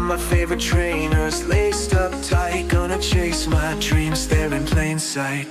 my favorite trainers, laced up tight, gonna chase my dreams there in plain sight.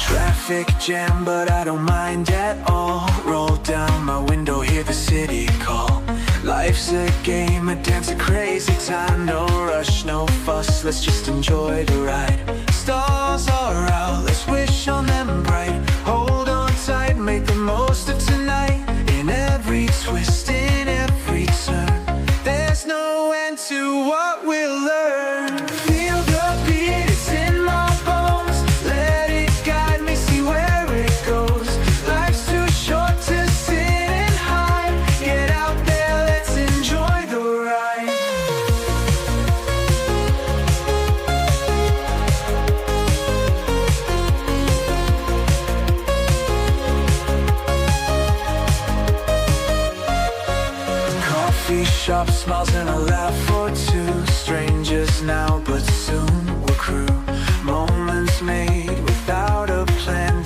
Traffic jam, but I don't mind at all. Roll down my window, hear the city call. Life's a game, a dance, a crazy time. No rush, no fuss, let's just enjoy the ride. Stars are out, let's wish on them bright. Hold on tight, make the most of tonight. In every twist, in every turn, there's no end to what we'll learn. Feel the beat, it's in my bones. Let it guide me, see where it goes. Life's too short to sit and hide. Get out there, let's enjoy the ride. Coffee shop, smiles and a laugh or two. Strangers now, but soon we're crew. Moments made without a plan.